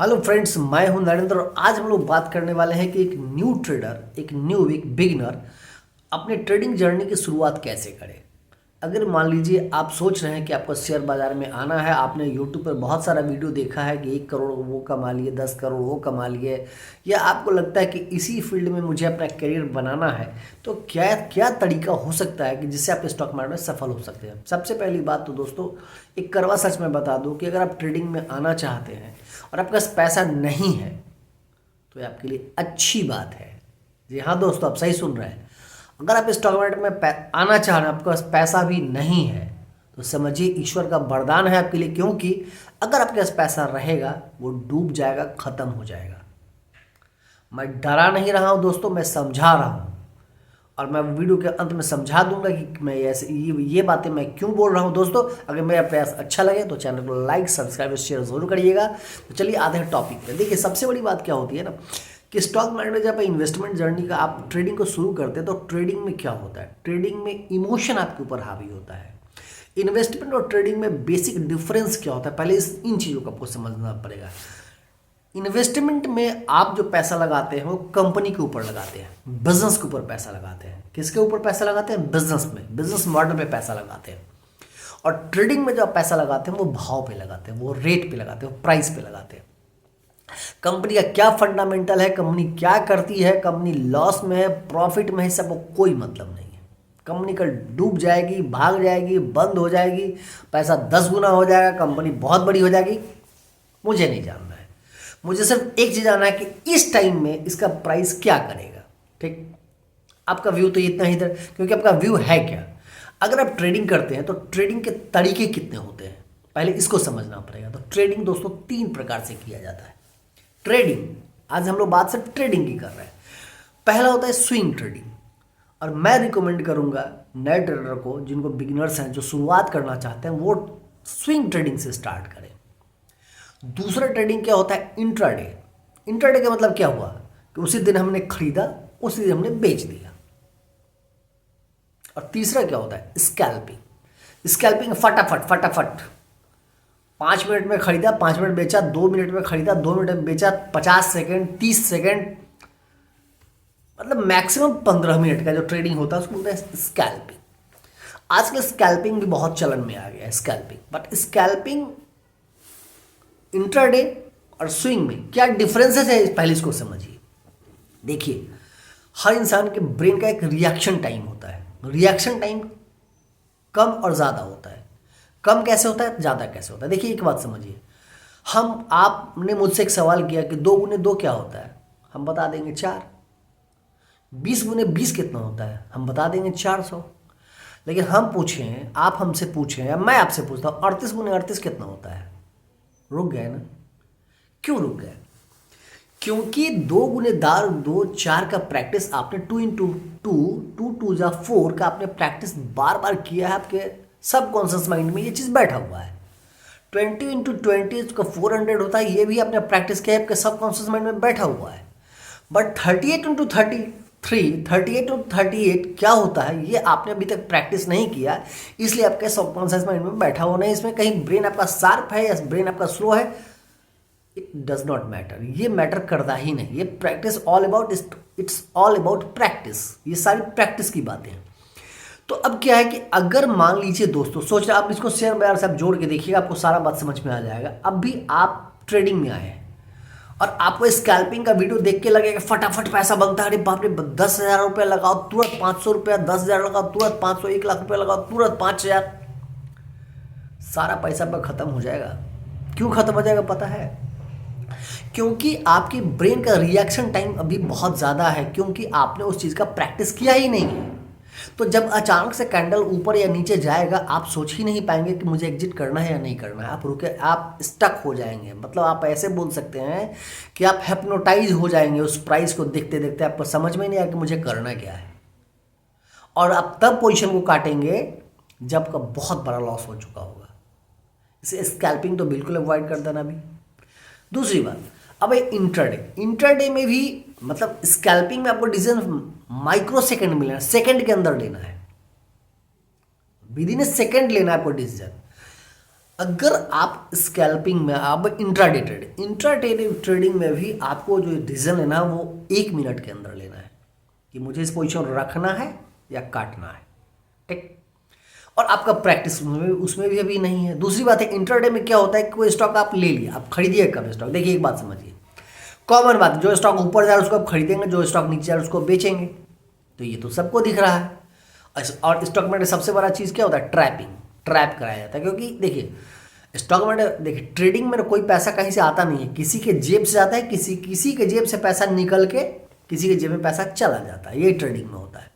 Hello friends, मैं हूं नरेंद्र और आज हम लोग बात करने वाले हैं कि एक न्यू ट्रेडर, एक बिगिनर अपने ट्रेडिंग जर्नी की शुरुआत कैसे करे। अगर मान लीजिए आप सोच रहे हैं कि आपको शेयर बाजार में आना है, आपने यूट्यूब पर बहुत सारा वीडियो देखा है कि 1 करोड़ वो कमा लिए, 10 करोड़ वो कमा लिए, या आपको लगता है कि इसी फील्ड में मुझे अपना करियर बनाना है, तो क्या क्या तरीका हो सकता है कि जिससे आप स्टॉक मार्केट में सफल हो सकते हैं। सबसे पहली बात तो दोस्तों, एक करवा सच में बता दूं कि अगर आप ट्रेडिंग में आना चाहते हैं और आपके पास पैसा नहीं है तो ये आपके लिए अच्छी बात है। जी हाँ दोस्तों, आप सही सुन रहे हैं। अगर आप स्टॉक मार्केट में आना चाह रहे हैं, आपके पास पैसा भी नहीं है, तो समझिए ईश्वर का वरदान है आपके लिए, क्योंकि अगर आपके पास पैसा रहेगा वो डूब जाएगा, खत्म हो जाएगा। मैं डरा नहीं रहा हूँ दोस्तों, मैं समझा रहा हूँ और मैं वीडियो के अंत में समझा दूंगा कि मैं ऐसे ये बातें मैं क्यों बोल रहा हूँ। दोस्तों, अगर मेरा प्रयास अच्छा लगे तो चैनल को लाइक, सब्सक्राइब और शेयर जरूर करिएगा। तो चलिए आते हैं टॉपिक पे। देखिए, सबसे बड़ी बात क्या होती है ना कि स्टॉक मार्केट में जब इन्वेस्टमेंट जर्नी का आप ट्रेडिंग को शुरू करते हैं तो ट्रेडिंग में क्या होता है, ट्रेडिंग में इमोशन आपके ऊपर हावी होता है। इन्वेस्टमेंट और ट्रेडिंग में बेसिक डिफरेंस क्या होता है, पहले इन चीज़ों को आपको समझना पड़ेगा। इन्वेस्टमेंट में आप जो पैसा लगाते हैं वो कंपनी के ऊपर लगाते हैं, बिजनेस के ऊपर पैसा लगाते हैं। किसके ऊपर पैसा लगाते हैं? बिजनेस में, बिजनेस मॉडल पे पैसा लगाते हैं। और ट्रेडिंग में जो आप पैसा लगाते हैं वो भाव पे लगाते हैं, वो रेट पे लगाते हैं, वो प्राइस पे लगाते हैं। कंपनी का क्या फंडामेंटल है, कंपनी क्या करती है, कंपनी लॉस में है, प्रॉफिट में है, सबको कोई मतलब नहीं है। कंपनी कल डूब जाएगी, भाग जाएगी, बंद हो जाएगी, पैसा 10 गुना हो जाएगा, कंपनी बहुत बड़ी हो जाएगी, मुझे नहीं जानना है। मुझे सिर्फ एक चीज जानना है कि इस टाइम में इसका प्राइस क्या करेगा। ठीक, आपका व्यू तो इतना ही था, क्योंकि आपका व्यू है क्या। अगर आप ट्रेडिंग करते हैं तो ट्रेडिंग के तरीके कितने होते हैं, पहले इसको समझना पड़ेगा। तो ट्रेडिंग दोस्तों 3 प्रकार से किया जाता है। ट्रेडिंग, आज हम लोग बात सिर्फ ट्रेडिंग की कर रहे हैं। पहला होता है स्विंग ट्रेडिंग, और मैं रिकमेंड करूंगा नए ट्रेडर को, जिनको बिगिनर्स हैं, जो शुरुआत करना चाहते हैं, वो स्विंग ट्रेडिंग से स्टार्ट करें। दूसरा ट्रेडिंग क्या होता है? इंट्राडे। इंट्राडे का मतलब क्या हुआ कि उसी दिन हमने खरीदा, उसी दिन हमने बेच दिया। और तीसरा क्या होता है? स्कैल्पिंग। स्कैल्पिंग फटाफट फटाफट 5 मिनट में खरीदा, 5 मिनट बेचा, 2 मिनट में खरीदा, 2 मिनट में बेचा, 50 सेकेंड, 30 सेकेंड, मतलब मैक्सिमम 15 मिनट का जो ट्रेडिंग होता है उसको बोलते हैं स्कैल्पिंग। आजकल स्कैल्पिंग भी बहुत चलन में आ गया है, स्कैल्पिंग। बट स्कैल्पिंग, इंट्राडे और स्विंग में क्या डिफरेंसेस है, पहले इसको समझिए। देखिए, हर इंसान के ब्रेन का एक रिएक्शन टाइम होता है। रिएक्शन टाइम कम और ज़्यादा होता है। कम कैसे होता है, ज़्यादा कैसे होता है? देखिए, एक बात समझिए। आपने मुझसे एक सवाल किया कि 2 गुने 2 क्या होता है, हम बता देंगे 4। 20 गुने 20 कितना होता है, हम बता देंगे 400। लेकिन हम पूछें, आप हमसे पूछें या मैं आपसे पूछता हूँ 38 गुने 38 कितना होता है, रुक गए ना। क्यों रुक गए? क्योंकि 2 गुने दार 2 4 का प्रैक्टिस आपने 2 इंटू 2 2 2 जा 4 का आपने प्रैक्टिस बार बार किया है। आपके सबकॉन्शियस माइंड में ये चीज़ बैठा हुआ है। 20 इंटू 20 का 400 होता है, ये भी आपने प्रैक्टिस किया है, आपके सबकॉन्शियस माइंड में बैठा हुआ है। बट 38 इंटू 38 क्या होता है, ये आपने अभी तक प्रैक्टिस नहीं किया, इसलिए आपके सबकॉन्शियस माइंड में बैठा हुआ नहीं। इसमें कहीं ब्रेन आपका शार्प है या ब्रेन आपका स्लो है, इट डज नॉट मैटर, ये मैटर करता ही नहीं। ये practice all about, it's all about practice. ये सारी प्रैक्टिस की बातें हैं। तो अब क्या है कि अगर मान लीजिए दोस्तों, सोच रहे आप इसको शेयर बाजार से आप जोड़ के देखिएगा, आपको सारा बात समझ में आ जाएगा। अब भी आप ट्रेडिंग में आए हैं और आपको स्कैल्पिंग का वीडियो देख के लगेगा फटाफट पैसा बनता है, अरे बाप रे, 10,000 रुपया लगाओ तुरंत 500 रुपया, 10,000 लगाओ तुरंत 500, 1 लाख रुपया लगाओ तुरंत 5,000, सारा पैसा पर खत्म हो जाएगा। क्यों खत्म हो जाएगा पता है? क्योंकि आपकी ब्रेन का रिएक्शन टाइम अभी बहुत ज़्यादा है, क्योंकि आपने उस चीज़ का प्रैक्टिस किया ही नहीं है। तो जब अचानक से कैंडल ऊपर या नीचे जाएगा, आप सोच ही नहीं पाएंगे कि मुझे एग्जिट करना है या नहीं करना है। आप रुके, आप स्टक हो जाएंगे। मतलब आप ऐसे बोल सकते हैं कि आप हिप्नोटाइज हो जाएंगे उस प्राइस को देखते देखते, आपको समझ में नहीं आया कि मुझे करना क्या है। और आप तब पोजीशन को काटेंगे जब का बहुत बड़ा लॉस हो चुका होगा। इसे स्कैल्पिंग तो बिल्कुल अवॉइड कर देना। भी दूसरी बात, अब इंट्राडे, इंट्राडे में भी मतलब स्कैल्पिंग में आपको डिसीजन माइक्रो सेकंड में लेना, सेकंड के अंदर लेना है, विद इन ए सेकंड लेना है आपको डिसीजन। अगर आप स्कैल्पिंग में, आप इंट्राडे ट्रेडिंग में भी आपको जो डिसीजन लेना है वो 1 मिनट के अंदर लेना है कि मुझे इस पोजीशन रखना है या काटना है, ठीक। और आपका प्रैक्टिस उसमें भी अभी नहीं है। दूसरी बात है, इंट्राडे में क्या होता है कि कोई स्टॉक आप ले लिया, आप खरीदिए कब स्टॉक। देखिए एक बात समझिए, कॉमन बात, जो स्टॉक ऊपर जा रहा है उसको आप खरीदेंगे, जो स्टॉक नीचे जा रहा है उसको बेचेंगे। तो ये तो सबको दिख रहा है। और स्टॉक मार्केट सबसे बड़ा चीज़ क्या होता है, ट्रैप कराया जाता है। क्योंकि देखिए स्टॉक मार्केट, देखिए ट्रेडिंग में कोई पैसा कहीं से आता नहीं है, किसी के जेब से आता है, किसी के जेब से पैसा निकल के किसी के जेब में पैसा चला जाता है। यही ट्रेडिंग में होता है।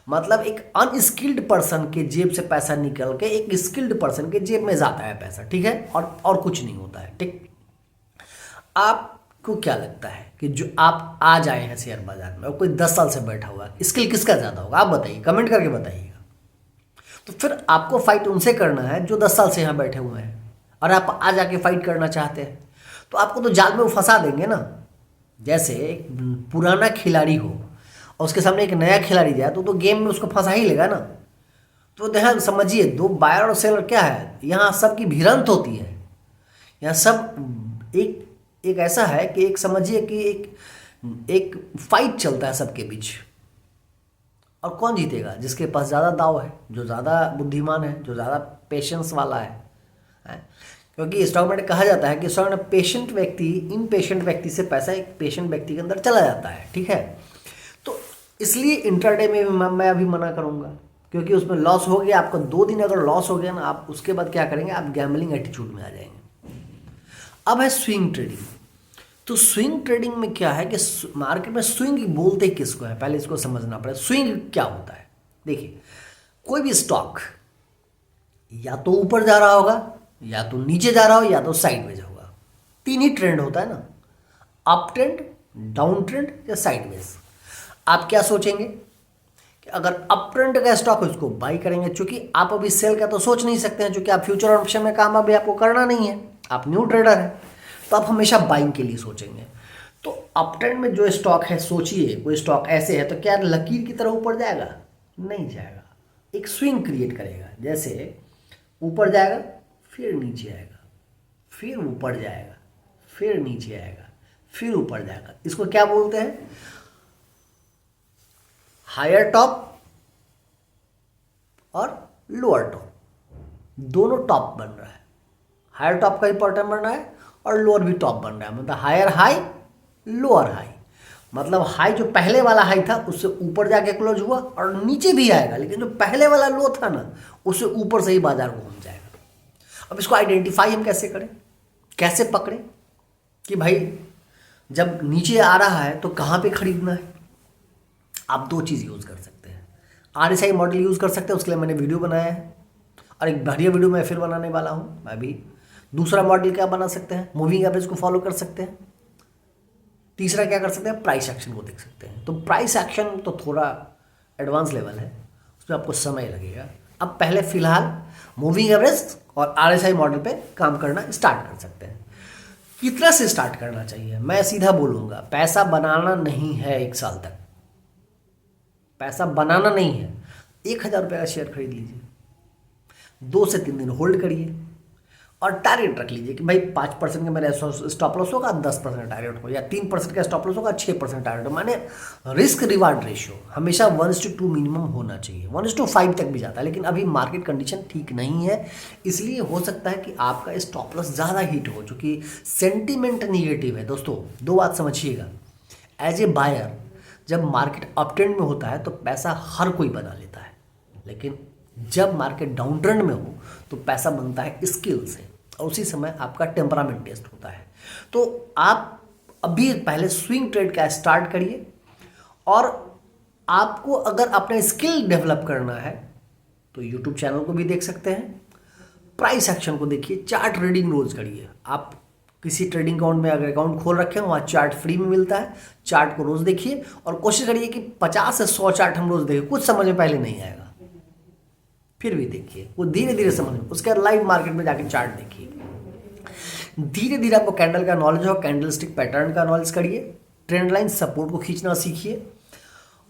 मतलब एक अनस्किल्ड पर्सन के जेब से पैसा निकल के एक स्किल्ड पर्सन के जेब में जाता है पैसा, ठीक है। और कुछ नहीं होता है, ठीक। आपको क्या लगता है कि जो आप आज आए हैं शेयर बाजार में और कोई 10 साल से बैठा हुआ है, स्किल किसका ज़्यादा होगा? आप बताइए, कमेंट करके बताइएगा। तो फिर आपको फाइट उनसे करना है जो 10 साल से यहाँ बैठे हुए हैं, और आप आज आके फाइट करना चाहते हैं, तो आपको तो जाल में वो फंसा देंगे ना। जैसे एक पुराना खिलाड़ी हो और उसके सामने एक नया खिलाड़ी जाए तो गेम में उसको फंसा ही लेगा ना। तो ध्यान समझिए, दो बायर और सेलर क्या है, यहाँ सबकी भिड़ंत होती है। यहाँ सब एक ऐसा है कि एक समझिए कि एक फाइट चलता है सबके बीच। और कौन जीतेगा? जिसके पास ज़्यादा दाव है, जो ज़्यादा बुद्धिमान है, जो ज़्यादा पेशेंस वाला है। क्योंकि स्टॉक मार्केट कहा जाता है कि स्टॉक में पेशेंट व्यक्ति इनपेशेंट व्यक्ति से पैसा एक पेशेंट व्यक्ति के अंदर चला जाता है, ठीक है। तो इसलिए इंट्राडे में मैं अभी मना करूंगा, क्योंकि उसमें लॉस हो गया आपका। 2 दिन अगर लॉस हो गया ना, आप उसके बाद क्या करेंगे, आप गैम्बलिंग एटीट्यूड में आ जाएंगे। अब है स्विंग ट्रेडिंग। तो स्विंग ट्रेडिंग में क्या है कि मार्केट में स्विंग बोलते किसको है, पहले इसको समझना पड़ेगा। स्विंग क्या होता है? देखिए कोई भी स्टॉक या तो ऊपर जा रहा होगा, या तो नीचे जा रहा हो, या तो साइडवेज होगा। 3 ही ट्रेंड होता है ना, अप ट्रेंड, डाउन ट्रेंड या साइडवेज। आप क्या सोचेंगे कि अगर अप ट्रेंड का स्टॉक है उसको बाई करेंगे, क्योंकि आप अभी सेल का तो सोच नहीं सकते हैं, क्योंकि आप फ्यूचर ऑप्शन में काम अभी आपको करना नहीं है, आप न्यू ट्रेडर हैं। तो आप हमेशा बाइंग के लिए सोचेंगे। तो अप ट्रेंड में जो स्टॉक है, सोचिए कोई स्टॉक ऐसे है तो क्या लकीर की तरह ऊपर जाएगा? नहीं जाएगा, एक स्विंग क्रिएट करेगा। जैसे ऊपर जाएगा, फिर नीचे आएगा, फिर ऊपर जाएगा, फिर नीचे आएगा, फिर ऊपर जाएगा। इसको क्या बोलते हैं? हायर टॉप और लोअर टॉप, दोनों टॉप बन रहा है। हायर टॉप का ही पैटर्न बन रहा है और लोअर भी टॉप बन रहा है। मतलब हायर हाई, लोअर हाई। मतलब हाई जो पहले वाला हाई था उससे ऊपर जाके क्लोज हुआ और नीचे भी आएगा, लेकिन जो पहले वाला लो था ना, उससे ऊपर से ही बाजार घूम जाएगा। अब इसको आइडेंटिफाई हम कैसे करें, कैसे पकड़ें कि भाई जब नीचे आ रहा है तो कहाँ पे खरीदना है? आप 2 चीज़ यूज़ कर सकते हैं। RSI मॉडल यूज़ कर सकते हैं, उसके लिए मैंने वीडियो बनाया है और एक बढ़िया वीडियो मैं फिर बनाने वाला हूँ मैं भी। दूसरा मॉडल क्या बना सकते हैं, मूविंग एवरेज को फॉलो कर सकते हैं। तीसरा क्या कर सकते हैं, प्राइस एक्शन को देख सकते हैं। तो प्राइस एक्शन तो थोड़ा एडवांस लेवल है, उसमें आपको समय लगेगा। अब पहले फिलहाल मूविंग एवरेज और RSI मॉडल पे काम करना स्टार्ट कर सकते हैं। कितना से स्टार्ट करना चाहिए? मैं सीधा बोलूँगा, पैसा बनाना नहीं है 1 साल तक, पैसा बनाना नहीं है। 1000 रुपये का शेयर खरीद लीजिए, 2 से 3 दिन होल्ड करिए और टारगेट रख लीजिए कि भाई 5% का मेरा स्टॉप लॉस होगा, 10% टारगेट हो, या 3% का स्टॉप लॉस होगा, 6% टारगेट हो। माने रिस्क रिवार्ड रेशियो हमेशा 1:2 मिनिमम होना चाहिए। 1:5 तक भी जाता है, लेकिन अभी मार्केट कंडीशन ठीक नहीं है, इसलिए हो सकता है कि आपका स्टॉप लॉस ज़्यादा हिट हो, चूँकि सेंटीमेंट निगेटिव है। दोस्तों 2 बात समझिएगा, एज ए बायर जब मार्केट अप ट्रेंड में होता है तो पैसा हर कोई बना लेता है, लेकिन जब मार्केट डाउन ट्रेंड में हो तो पैसा बनता है स्किल से, और उसी समय आपका टेम्परामेंट टेस्ट होता है। तो आप अभी पहले स्विंग ट्रेड का स्टार्ट करिए, और आपको अगर अपना स्किल डेवलप करना है तो यूट्यूब चैनल को भी देख सकते हैं। प्राइस एक्शन को देखिए, चार्ट रीडिंग रोज करिए। आप किसी ट्रेडिंग अकाउंट में अगर अकाउंट खोल रखे हैं, वहाँ चार्ट फ्री में मिलता है, चार्ट को रोज देखिए और कोशिश करिए कि 50 से 100 चार्ट हम रोज देखें। कुछ समझ में पहले नहीं आएगा, फिर भी देखिए, वो धीरे धीरे समझ में। उसके बाद लाइव मार्केट में जाके चार्ट देखिए। धीरे धीरे आपको कैंडल का नॉलेज हो, कैंडल स्टिक पैटर्न का नॉलेज करिए, ट्रेंड लाइन सपोर्ट को खींचना सीखिए,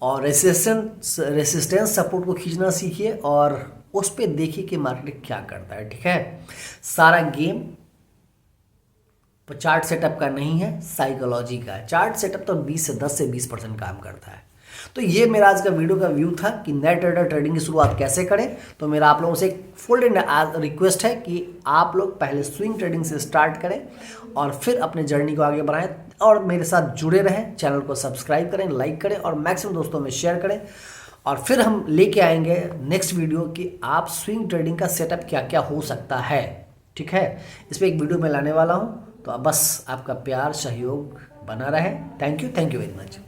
और रेसिस्टेंस सपोर्ट को खींचना सीखिए, और उस पर देखिए कि मार्केट क्या करता है। ठीक है, सारा गेम चार्ट सेटअप का नहीं है, साइकोलॉजी का है। चार्ट सेटअप तो 10 से 20% काम करता है। तो ये मेरा आज का वीडियो का व्यू था कि नए ट्रेडर ट्रेडिंग की शुरुआत कैसे करें। तो मेरा आप लोगों से एक फुल रिक्वेस्ट है कि आप लोग पहले स्विंग ट्रेडिंग से स्टार्ट करें और फिर अपने जर्नी को आगे बढ़ाएं और मेरे साथ जुड़े रहें। चैनल को सब्सक्राइब करें, लाइक करें और मैक्सिमम दोस्तों में शेयर करें। और फिर हम लेके आएंगे नेक्स्ट वीडियो कि आप स्विंग ट्रेडिंग का सेटअप क्या क्या हो सकता है। ठीक है, इस पर एक वीडियो मैं लाने वाला हूँ। तो बस आपका प्यार सहयोग बना रहे। Thank you very much.